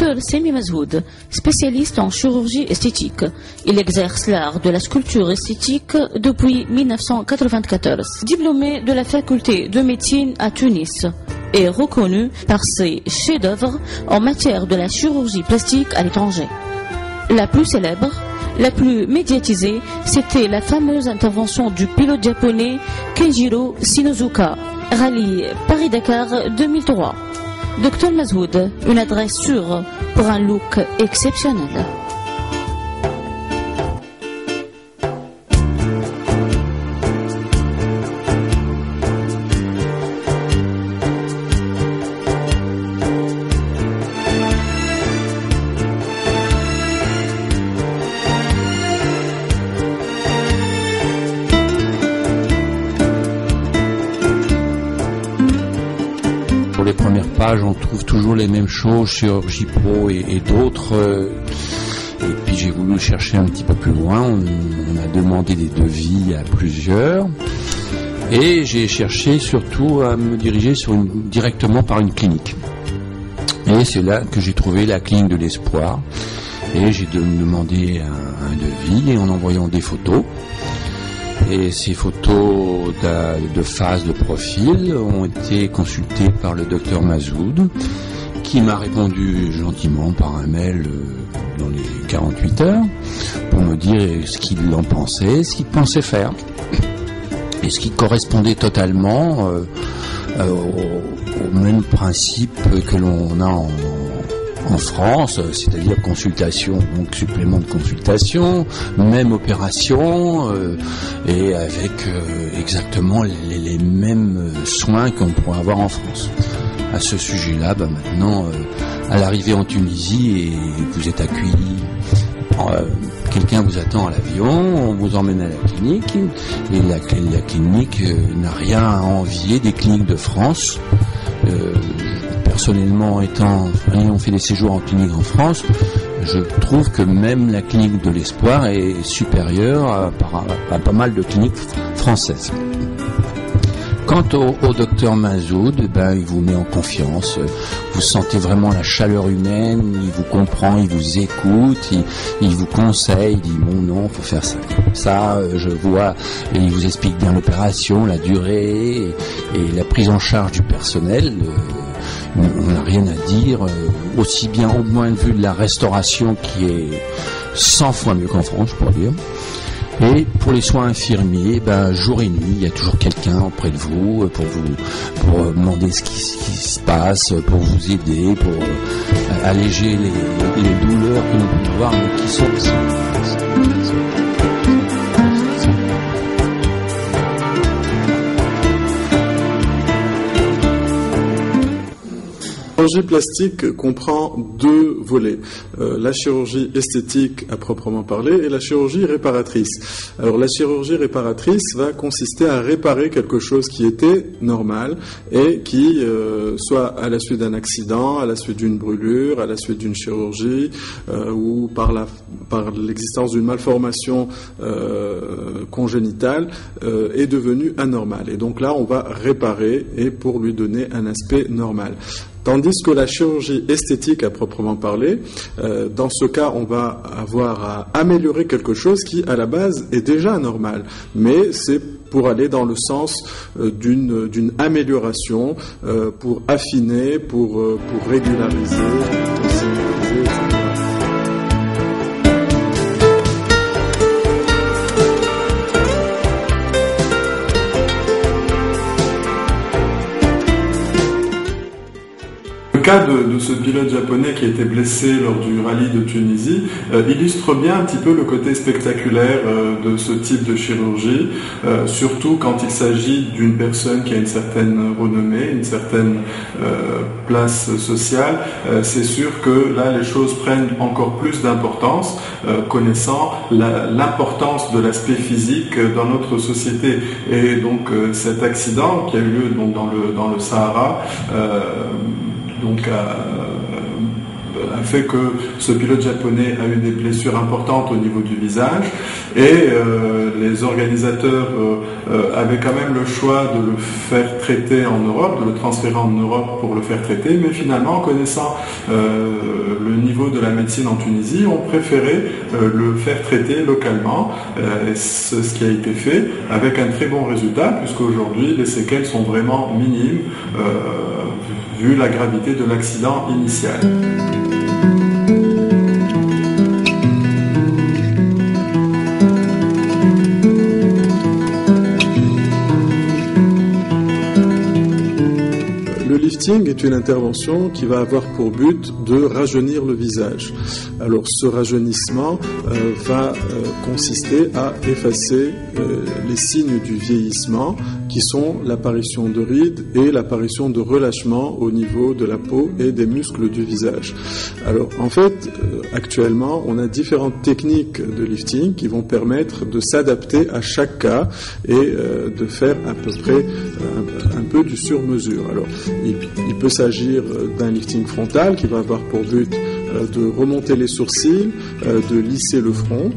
Dr Sami Mazoud, spécialiste en chirurgie esthétique. Il exerce l'art de la sculpture esthétique depuis 1994. Diplômé de la faculté de médecine à Tunis et reconnu par ses chefs-d'œuvre en matière de la chirurgie plastique à l'étranger. La plus célèbre, la plus médiatisée, c'était la fameuse intervention du pilote japonais Kenjiro Shinozuka, rallye Paris-Dakar 2003. Dr Mazoud, une adresse sûre pour un look exceptionnel. Pour les premières pages, on trouve toujours les mêmes choses, chirurgie pro et d'autres. Et puis j'ai voulu chercher un petit peu plus loin. On a demandé des devis à plusieurs. Et j'ai cherché surtout à me diriger directement par une clinique. Et c'est là que j'ai trouvé la clinique de l'Espoir. Et j'ai demandé un devis en envoyant des photos. Et ces photos de face, de profil, ont été consultées par le docteur Mazoud, qui m'a répondu gentiment par un mail dans les 48 heures, pour me dire ce qu'il en pensait, ce qu'il pensait faire. Et ce qui correspondait totalement au même principe que l'on a en France, c'est-à-dire consultation, donc supplément de consultation, même opération, et avec exactement les mêmes soins qu'on pourrait avoir en France. À ce sujet-là, maintenant, à l'arrivée en Tunisie, et vous êtes accueillis, quelqu'un vous attend à l'avion, on vous emmène à la clinique, et la clinique n'a rien à envier des cliniques de France. Personnellement, ayant fait des séjours en clinique en France, je trouve que même la clinique de l'Espoir est supérieure à pas mal de cliniques françaises. Quant au docteur Mazoud, il vous met en confiance, vous sentez vraiment la chaleur humaine, il vous comprend, il vous écoute, il vous conseille, il dit bon non, faut faire ça, je vois, et il vous explique bien l'opération, la durée et la prise en charge du personnel. On n'a rien à dire, aussi bien au point de vue de la restauration qui est 100 fois mieux qu'en France, pour dire. Et pour les soins infirmiers, jour et nuit, il y a toujours quelqu'un auprès de vous pour demander ce qui se passe, pour vous aider, pour alléger les douleurs que l'on peut avoir, mais qui sont aussi. La chirurgie plastique comprend deux volets, la chirurgie esthétique à proprement parler et la chirurgie réparatrice. Alors la chirurgie réparatrice va consister à réparer quelque chose qui était normal et qui, soit à la suite d'un accident, à la suite d'une brûlure, à la suite d'une chirurgie ou par l'existence d'une malformation congénitale, est devenu anormal. Et donc là, on va réparer et pour lui donner un aspect normal. Tandis que la chirurgie esthétique à proprement parler, dans ce cas, on va avoir à améliorer quelque chose qui, à la base, est déjà anormal. Mais c'est pour aller dans le sens d'une amélioration, pour affiner, pour régulariser, pour sécuriser, etc. Le cas de ce pilote japonais qui a été blessé lors du rallye de Tunisie illustre bien un petit peu le côté spectaculaire de ce type de chirurgie, surtout quand il s'agit d'une personne qui a une certaine renommée, une certaine place sociale. C'est sûr que là les choses prennent encore plus d'importance, connaissant l'importance de l'aspect physique dans notre société. Et donc cet accident qui a eu lieu donc, dans le Sahara, a fait que ce pilote japonais a eu des blessures importantes au niveau du visage et les organisateurs avaient quand même le choix de le faire traiter en Europe, de le transférer en Europe pour le faire traiter, mais finalement, connaissant le niveau de la médecine en Tunisie ont préféré le faire traiter localement, ce qui a été fait avec un très bon résultat, puisqu'aujourd'hui les séquelles sont vraiment minimes vu la gravité de l'accident initial. Le lifting est une intervention qui va avoir pour but de rajeunir le visage. Alors ce rajeunissement va consister à effacer les signes du vieillissement qui sont l'apparition de rides et l'apparition de relâchement au niveau de la peau et des muscles du visage. Alors en fait, actuellement, on a différentes techniques de lifting qui vont permettre de s'adapter à chaque cas et de faire à peu près un peu du sur-mesure. Alors il peut s'agir d'un lifting frontal qui va avoir pour but de remonter les sourcils, de lisser le front,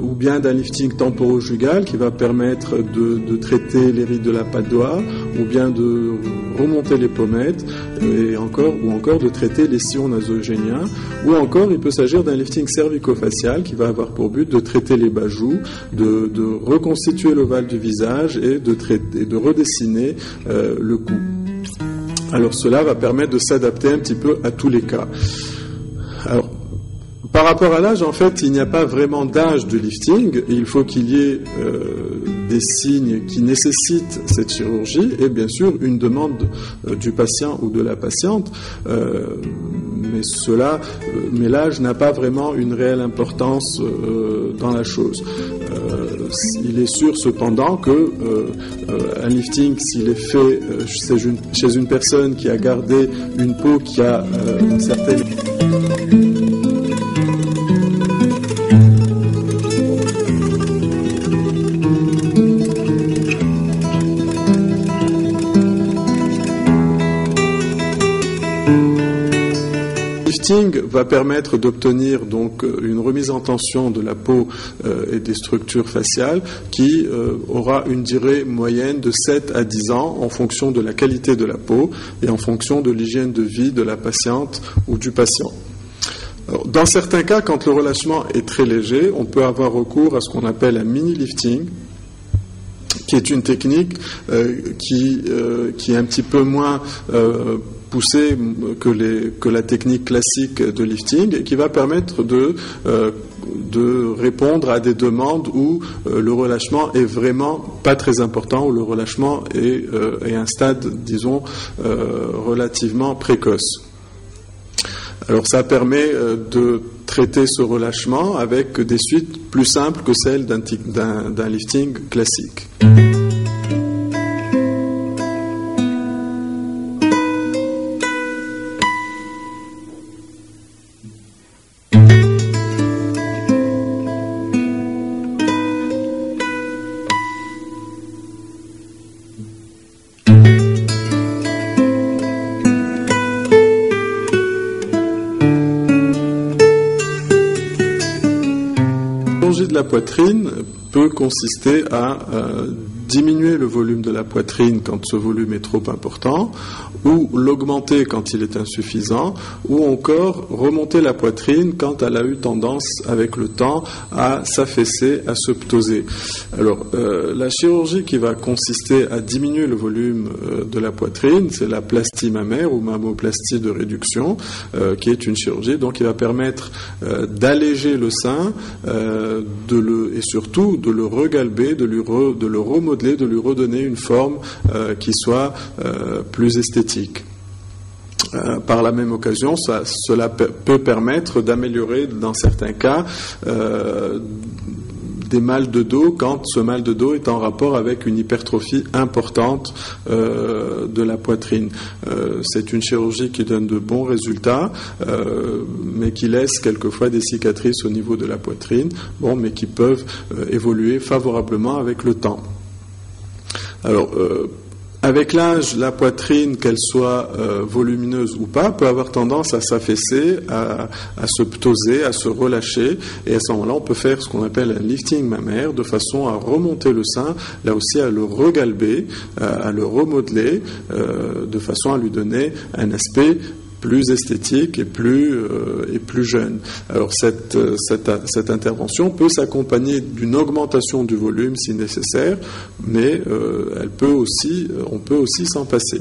ou bien d'un lifting temporojugal qui va permettre de traiter les rides de la patte d'oie, ou bien de remonter les pommettes, ou encore de traiter les sillons nasogéniens, ou encore il peut s'agir d'un lifting cervico-facial qui va avoir pour but de traiter les bas-joues, de reconstituer l'ovale du visage et de redessiner le cou. Alors cela va permettre de s'adapter un petit peu à tous les cas. Alors, par rapport à l'âge, en fait, il n'y a pas vraiment d'âge de lifting. Il faut qu'il y ait des signes qui nécessitent cette chirurgie et bien sûr une demande du patient ou de la patiente. Mais l'âge n'a pas vraiment une réelle importance dans la chose. Il est sûr cependant que un lifting, s'il est fait chez une personne qui a gardé une peau qui a une certaine... Le lifting va permettre d'obtenir donc une remise en tension de la peau et des structures faciales qui aura une durée moyenne de 7 à 10 ans en fonction de la qualité de la peau et en fonction de l'hygiène de vie de la patiente ou du patient. Alors, dans certains cas, quand le relâchement est très léger, on peut avoir recours à ce qu'on appelle un mini-lifting, qui est une technique qui est un petit peu moins poussée que la technique classique de lifting et qui va permettre de répondre à des demandes où le relâchement est vraiment pas très important, où le relâchement est à un stade, disons, relativement précoce. Alors ça permet de traiter ce relâchement avec des suites plus simples que celles d'un lifting classique. De la poitrine peut consister à diminuer le volume de la poitrine quand ce volume est trop important, ou l'augmenter quand il est insuffisant, ou encore remonter la poitrine quand elle a eu tendance avec le temps à s'affaisser, à se ptoser. Alors la chirurgie qui va consister à diminuer le volume de la poitrine, c'est la plastie mammaire ou mammoplastie de réduction, qui est une chirurgie donc qui va permettre d'alléger le sein et surtout de le regalber, de le remodeler, de lui redonner une forme qui soit plus esthétique. Par la même occasion, cela peut permettre d'améliorer dans certains cas des mal de dos quand ce mal de dos est en rapport avec une hypertrophie importante de la poitrine. C'est une chirurgie qui donne de bons résultats, mais qui laisse quelquefois des cicatrices au niveau de la poitrine, mais qui peuvent évoluer favorablement avec le temps. Alors, avec l'âge, la poitrine, qu'elle soit volumineuse ou pas, peut avoir tendance à s'affaisser, à se ptoser, à se relâcher. Et à ce moment-là, on peut faire ce qu'on appelle un lifting mammaire, de façon à remonter le sein, là aussi à le regalber, à le remodeler, de façon à lui donner un aspect plus esthétique et plus jeune. Alors cette intervention peut s'accompagner d'une augmentation du volume si nécessaire, mais on peut aussi s'en passer.